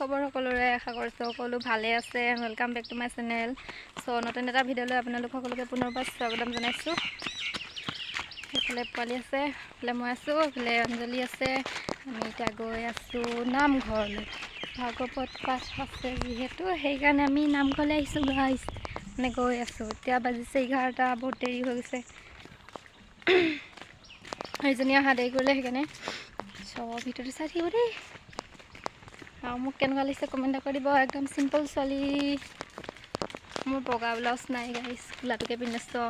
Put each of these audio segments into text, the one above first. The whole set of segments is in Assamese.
খবৰ সকলোৰে আশা কৰিছোঁ সকলো ভালে আছে welcome back to my channel so নতুন এটা ভিডিঅ'লৈ আপোনালোক সকলোকে পুনৰবাৰ স্বাগতম জনাইছোঁ এইফালে পোৱালি আছে এইফালে মই আছোঁ এইফালে অঞ্জলি আছে আমি এতিয়া গৈ আছোঁ নামঘৰলৈ ভাগৱত পাঠ আছে যিহেতু সেইকাৰণে আমি নামঘৰলৈ আহিছোঁ গাইছ মানে গৈ আছোঁ এতিয়া বাজিছে 11টা বহুত দেৰি হৈ গৈছে এইজনী অহা দেৰি কৰিলে সেইকাৰণে সব ভিডিঅ'টো চাই থাকিব দেই মোক কেনেকুৱা লাগিছে কমেণ্ট কৰি দিব একদম চিম্পল ছোৱালী মোৰ বগা ব্লাউজ নাই গাইছ কোলাটোকে পিন্ধিছোঁ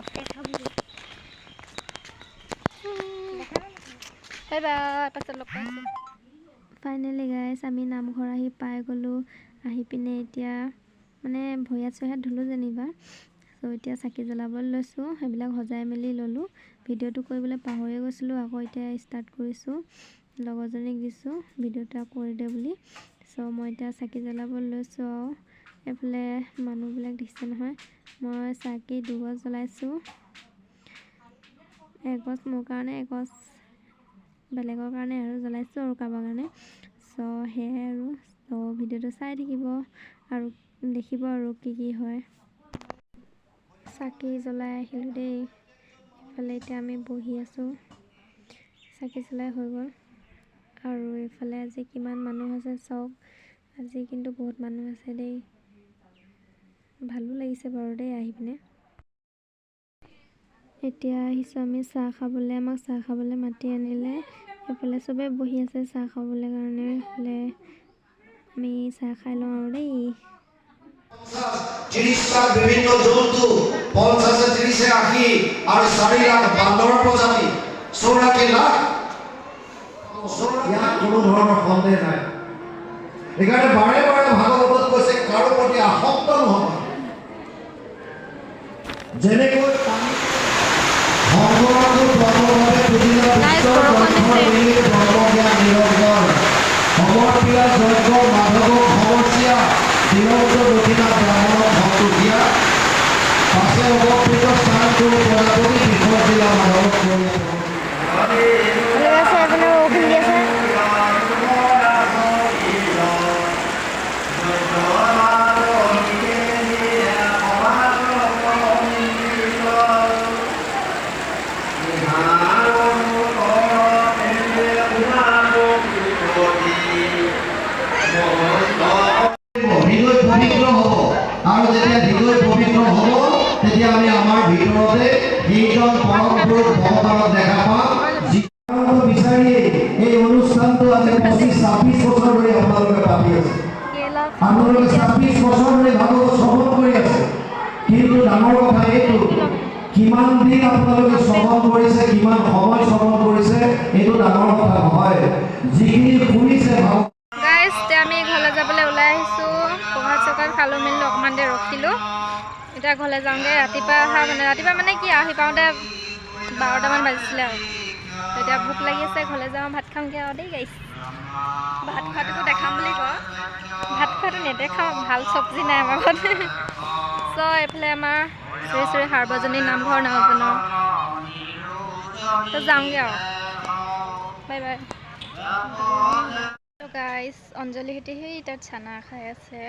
বাই বাই পাছত লগ পাইছোঁ ফাইনেলি গাইছ আমি নামঘৰ আহি পাই গ'লোঁ আহি পিনে এতিয়া মানে ভৰি হাত ধুলোঁ যেনিবা চ' এতিয়া চাকি জ্বলাবলৈ লৈছোঁ সেইবিলাক সজাই মেলি ল'লোঁ ভিডিঅ'টো কৰিবলৈ পাহৰি গৈছিলোঁ আকৌ এতিয়া ষ্টাৰ্ট কৰিছোঁ লগৰজনীক দিছোঁ ভিডিঅ'টো কৰি দে বুলি চ' মই এতিয়া চাকি জ্বলাবলৈ লৈছোঁ আৰু এইফালে মানুহবিলাক দেখিছে নহয় মই চাকি দুগছ জ্বলাইছোঁ এগছ মোৰ কাৰণে এগছ বেলেগৰ কাৰণে আৰু জ্বলাইছোঁ আৰু কাৰোবাৰ কাৰণে চ' সেয়াই আৰু চ' ভিডিঅ'টো চাই থাকিব আৰু দেখিব আৰু কি হয় চাকি জ্বলাই আহিলোঁ দেই এইফালে এতিয়া আমি বহি আছোঁ চাকি জ্বলাই হৈ গ'ল আৰু এইফালে আজি কিমান মানুহ আছে চাওক আজি কিন্তু বহুত মানুহ আছে দেই ভালো লাগিছে বাৰু দেই আহি পিনে এতিয়া আহিছোঁ আমি চাহ খাবলৈ আমাক চাহ খাবলৈ মাতি আনিলে এইফালে চবে বহি আছে চাহ খাবলৈ কাৰণে এইফালে আমি চাহ খাই লওঁ আৰু দেই 30টা বিভিন্ন জন্তু 50 30 আখি আৰ 4 লাখ বান্দৰ প্ৰজাতি 84 লাখ ইয়াত কোনো ধৰণৰ সন্দেহ নাই এখানে বাৰে বাৰে ভাগৱতত কৈছে কাৰো প্ৰতি আসক্ত নহব যেনেকৈ ভগৱানক ব্ৰহ্মভাৱে পুজিলে বিশ্বৰ ব্ৰহ্মৰ মিলিত ব্ৰহ্মজ্ঞান নিৰঞ্জন সমৰ্পিয়া যজ্ঞ মাধৱ সমস্যা দিনন্ত দক্ষিণা ব্ৰাহ্মণ ভক্ত দিয়া পাছে অৱকৃত স্থান কৰি প্ৰজাপতি বিষয় জিলা মাধৱ আমি আমাৰ ভিতৰতে এইজন পৰম পুৰুষ ভগৱানক দেখা পাম যিটো বিচাৰি এই অনুষ্ঠানটো আজি 25-26 বছৰ ধৰি আপোনালোকে পাতি আছে আপোনালোকে 26 বছৰ ধৰি ভাগৱত শ্ৰৱণ কৰি আছে কিন্তু ডাঙৰ কথা এইটো কিমান দিন আপোনালোকে শ্ৰৱণ কৰিছে কিমান সময় শ্ৰৱণ কৰিছে এইটো ডাঙৰ কথা নহয় যিখিনি শুনিছে গাইছ আমি ঘৰলৈ যাবলৈ ওলাই আহিছোঁ প্ৰভাত চকাত খালোঁ মেলি অকণমান দেৰি ৰখিলোঁ এতিয়া ঘৰলৈ যাওঁগৈ ৰাতিপুৱা অহা ৰাতিপুৱা মানে কি আহি পাওঁতে 12টামান বাজিছিলে আৰু এতিয়া ভোক লাগি আছে ঘৰলৈ যাওঁ ভাত খাওঁগৈ আৰু দেই গাইছ ভাত খোৱাটোতো দেখাম বুলি কয় ভাত খোৱাটো নেদেখাওঁ ভাল চব্জি নাই আমাৰ ঘৰত চ' এইফালে আমাৰ শ্ৰী শ্ৰী সাৰ্বজনীন নামঘৰ নাওজনৰ তো যাওঁগৈ আৰু বাই বাই গাইছ অঞ্জলিহঁতে সেই তাত চানা খাই আছে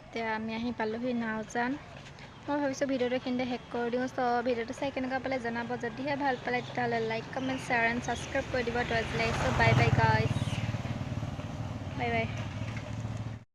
এতিয়া আমি আহি পালোহি নাওজান মই ভাবিছোঁ ভিডিঅ'টো এইখিনিতে শেষ কৰি দিওঁ চ' ভিডিঅ'টো চাই কেনেকুৱা পালে জনাব যদিহে ভাল পালে তেতিয়াহ'লে like comment share and subscribe কৰি দিব তো আজিলৈ চ' বাই বাই গাইছ